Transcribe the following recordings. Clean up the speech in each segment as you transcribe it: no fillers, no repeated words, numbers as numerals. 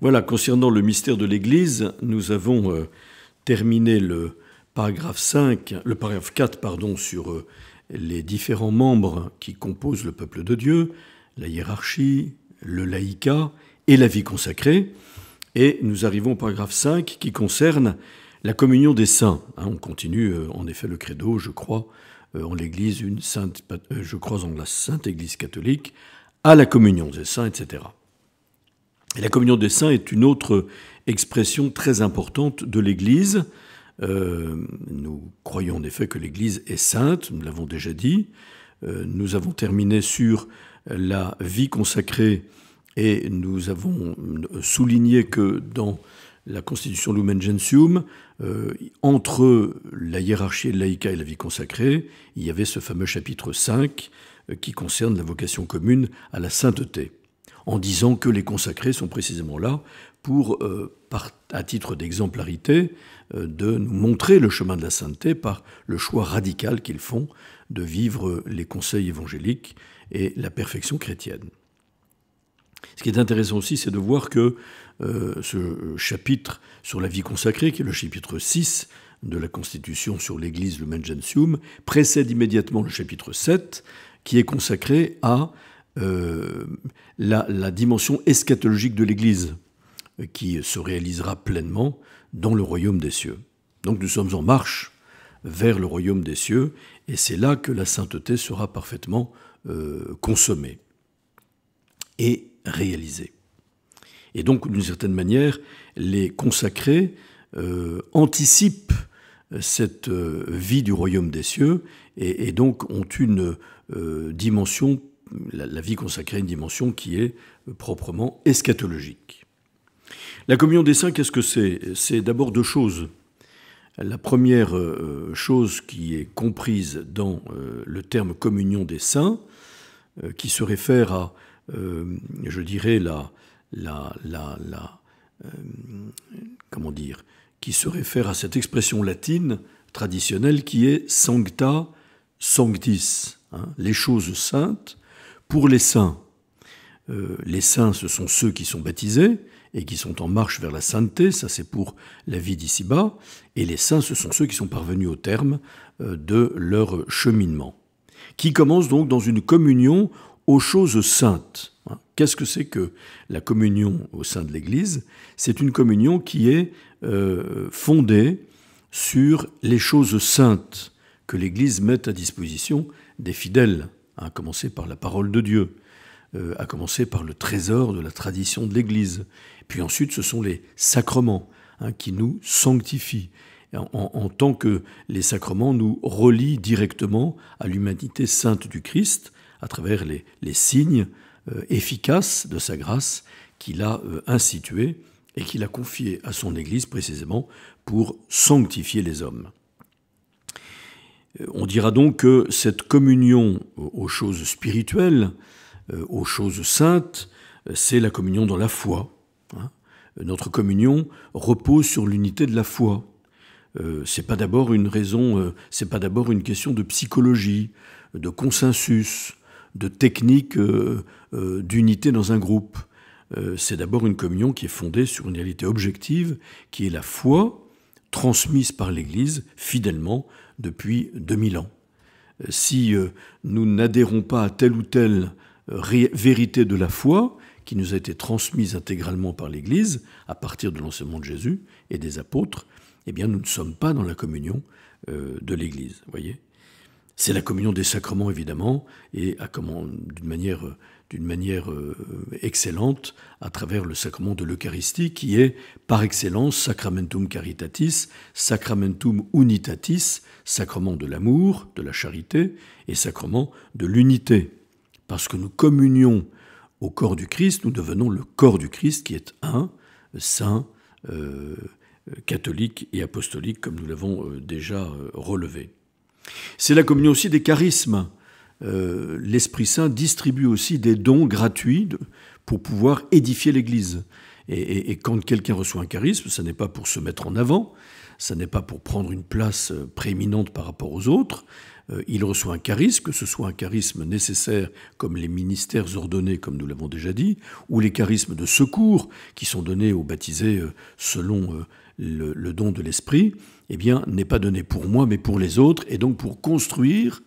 Voilà, concernant le mystère de l'Église, nous avons terminé le paragraphe 4, sur les différents membres qui composent le peuple de Dieu, la hiérarchie, le laïcat et la vie consacrée. Et nous arrivons au paragraphe 5 qui concerne la communion des saints. On continue en effet le credo, je crois en l'Église, je crois en la Sainte Église catholique, à la communion des saints, etc. Et la communion des saints est une autre expression très importante de l'Église. Nous croyons en effet que l'Église est sainte, nous l'avons déjà dit. Nous avons terminé sur la vie consacrée et nous avons souligné que dans la Constitution Lumen Gentium, entre la hiérarchie et le laïcat et la vie consacrée, il y avait ce fameux chapitre 5 qui concerne la vocation commune à la sainteté, en disant que les consacrés sont précisément là pour, à titre d'exemplarité, de nous montrer le chemin de la sainteté par le choix radical qu'ils font de vivre les conseils évangéliques et la perfection chrétienne. Ce qui est intéressant aussi, c'est de voir que ce chapitre sur la vie consacrée, qui est le chapitre 6 de la Constitution sur l'Église Lumen Gentium, précède immédiatement le chapitre 7, qui est consacré à la dimension eschatologique de l'Église, qui se réalisera pleinement dans le royaume des cieux. Donc nous sommes en marche vers le royaume des cieux, et c'est là que la sainteté sera parfaitement consommée et réalisée. Et donc, d'une certaine manière, les consacrés anticipent cette vie du royaume des cieux et donc ont une dimension, la vie consacrée, une dimension qui est proprement eschatologique. La communion des saints, qu'est-ce que c'est ? C'est d'abord deux choses. La première chose qui est comprise dans le terme communion des saints, qui se réfère à, je dirais, qui se réfère à cette expression latine traditionnelle qui est sancta sanctis, les choses saintes pour les saints. Les saints, ce sont ceux qui sont baptisés et qui sont en marche vers la sainteté, ça c'est pour la vie d'ici-bas, et les saints, ce sont ceux qui sont parvenus au terme de leur cheminement, qui commence donc dans une communion aux choses saintes. Qu'est-ce que c'est que la communion au sein de l'Église ? C'est une communion qui est fondée sur les choses saintes que l'Église met à disposition des fidèles, à commencer par la parole de Dieu, à commencer par le trésor de la tradition de l'Église. Puis ensuite, ce sont les sacrements qui nous sanctifient, en tant que les sacrements nous relient directement à l'humanité sainte du Christ, à travers les signes efficaces de sa grâce qu'il a institués et qu'il a confiés à son Église précisément pour sanctifier les hommes. On dira donc que cette communion aux choses spirituelles, aux choses saintes, c'est la communion dans la foi. Notre communion repose sur l'unité de la foi. C'est pas d'abord une raison, c'est pas d'abord une question de psychologie, de consensus, de technique d'unité dans un groupe. C'est d'abord une communion qui est fondée sur une réalité objective, qui est la foi transmise par l'Église fidèlement depuis 2000 ans. Si nous n'adhérons pas à telle ou telle vérité de la foi, qui nous a été transmise intégralement par l'Église, à partir de l'enseignement de Jésus et des apôtres, eh bien nous ne sommes pas dans la communion de l'Église, voyez. C'est la communion des sacrements, évidemment, et d'une manière excellente à travers le sacrement de l'Eucharistie, qui est par excellence sacramentum caritatis, sacramentum unitatis, sacrement de l'amour, de la charité, et sacrement de l'unité. Parce que nous communions au corps du Christ, nous devenons le corps du Christ qui est un, saint, catholique et apostolique, comme nous l'avons déjà relevé. C'est la communion aussi des charismes. L'Esprit Saint distribue aussi des dons gratuits pour pouvoir édifier l'Église. Et quand quelqu'un reçoit un charisme, ce n'est pas pour se mettre en avant, ce n'est pas pour prendre une place prééminente par rapport aux autres. Il reçoit un charisme, que ce soit un charisme nécessaire comme les ministères ordonnés, comme nous l'avons déjà dit, ou les charismes de secours qui sont donnés aux baptisés selon le don de l'Esprit, eh bien, n'est pas donné pour moi, mais pour les autres, et donc pour construire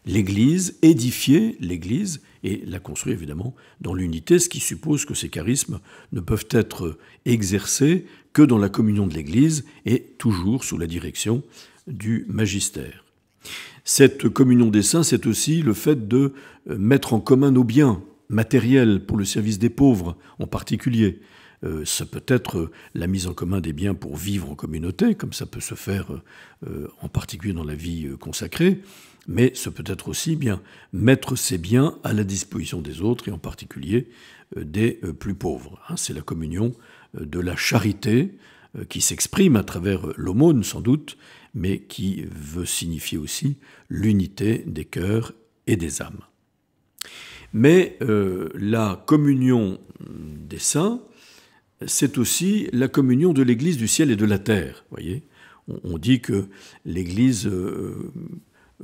l'Église, édifier l'Église, et la construire évidemment dans l'unité, ce qui suppose que ces charismes ne peuvent être exercés que dans la communion de l'Église et toujours sous la direction du magistère. Cette communion des saints, c'est aussi le fait de mettre en commun nos biens matériels pour le service des pauvres en particulier. Ça peut être la mise en commun des biens pour vivre en communauté, comme ça peut se faire en particulier dans la vie consacrée, mais ça peut être aussi bien mettre ces biens à la disposition des autres, et en particulier des plus pauvres. C'est la communion de la charité qui s'exprime à travers l'aumône sans doute, mais qui veut signifier aussi l'unité des cœurs et des âmes. Mais la communion des saints, c'est aussi la communion de l'Église du ciel et de la terre. Voyez, on dit que l'Église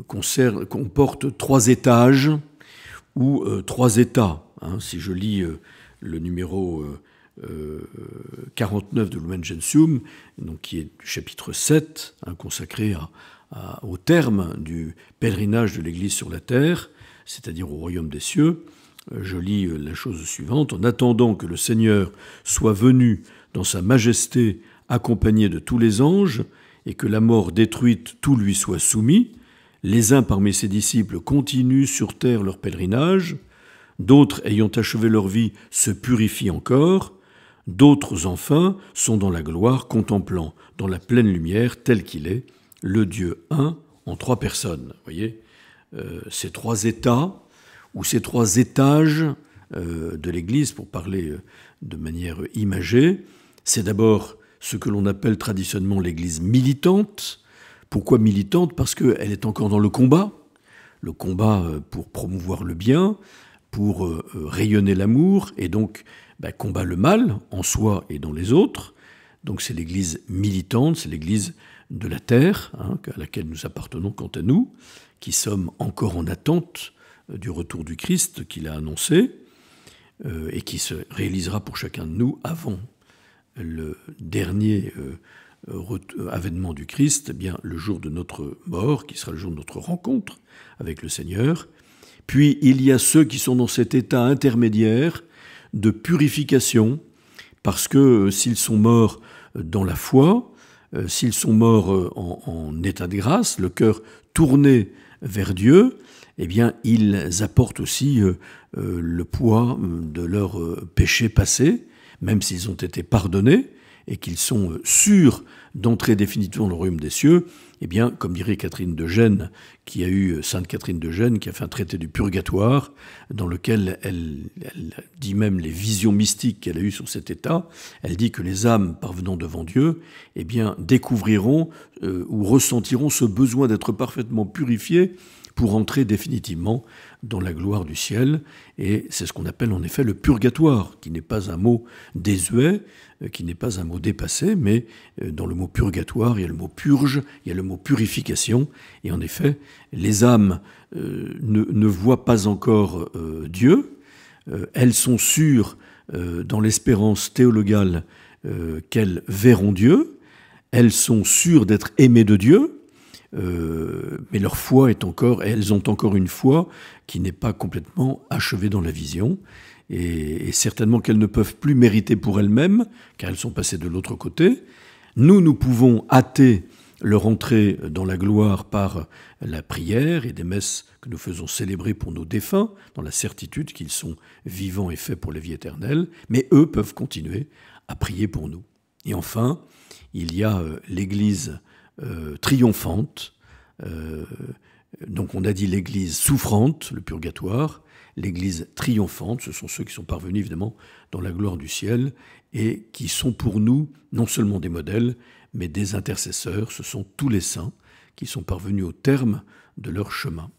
comporte 3 étages ou 3 états. Si je lis le numéro 49 de Lumen Gentium, donc qui est du chapitre 7, consacré au terme du pèlerinage de l'Église sur la terre, c'est-à-dire au royaume des cieux, je lis la chose suivante. « En attendant que le Seigneur soit venu dans sa majesté accompagné de tous les anges et que la mort détruite tout lui soit soumis, les uns parmi ses disciples continuent sur terre leur pèlerinage, d'autres ayant achevé leur vie se purifient encore, d'autres enfin sont dans la gloire contemplant dans la pleine lumière tel qu'il est le Dieu un en 3 personnes. » Vous voyez, ces 3 états ou ces 3 étages de l'Église, pour parler de manière imagée, c'est d'abord ce que l'on appelle traditionnellement l'Église militante. Pourquoi militante ? Parce qu'elle est encore dans le combat pour promouvoir le bien, pour rayonner l'amour, et donc combat le mal en soi et dans les autres. Donc c'est l'Église militante, c'est l'Église de la terre, à laquelle nous appartenons quant à nous, qui sommes encore en attente du retour du Christ qu'il a annoncé et qui se réalisera pour chacun de nous avant le dernier avènement du Christ, bien le jour de notre mort, qui sera le jour de notre rencontre avec le Seigneur. Puis il y a ceux qui sont dans cet état intermédiaire de purification, parce que s'ils sont morts dans la foi, s'ils sont morts en état de grâce, le cœur tourné vers Dieu, eh bien, ils apportent aussi le poids de leurs péchés passés, même s'ils ont été pardonnés et qu'ils sont sûrs d'entrer définitivement dans le royaume des cieux. Eh bien, comme dirait Catherine de Gênes, Sainte Catherine de Gênes, qui a fait un traité du purgatoire, dans lequel elle dit même les visions mystiques qu'elle a eues sur cet état. Elle dit que les âmes parvenant devant Dieu, eh bien, découvriront ou ressentiront ce besoin d'être parfaitement purifiées pour entrer définitivement dans la gloire du ciel. Et c'est ce qu'on appelle en effet le purgatoire, qui n'est pas un mot désuet, qui n'est pas un mot dépassé, mais dans le mot purgatoire, il y a le mot purge, il y a le mot purification. Et en effet, les âmes ne voient pas encore Dieu. Elles sont sûres, dans l'espérance théologale, qu'elles verront Dieu. Elles sont sûres d'être aimées de Dieu. Mais leur foi elles ont encore une foi qui n'est pas complètement achevée dans la vision, et certainement qu'elles ne peuvent plus mériter pour elles-mêmes, car elles sont passées de l'autre côté. Nous pouvons hâter leur entrée dans la gloire par la prière et des messes que nous faisons célébrer pour nos défunts, dans la certitude qu'ils sont vivants et faits pour la vie éternelle, mais eux peuvent continuer à prier pour nous. Et enfin, il y a l'Église triomphante. Donc on a dit l'Église souffrante, le purgatoire, l'Église triomphante, ce sont ceux qui sont parvenus évidemment dans la gloire du ciel et qui sont pour nous non seulement des modèles, mais des intercesseurs. Ce sont tous les saints qui sont parvenus au terme de leur chemin.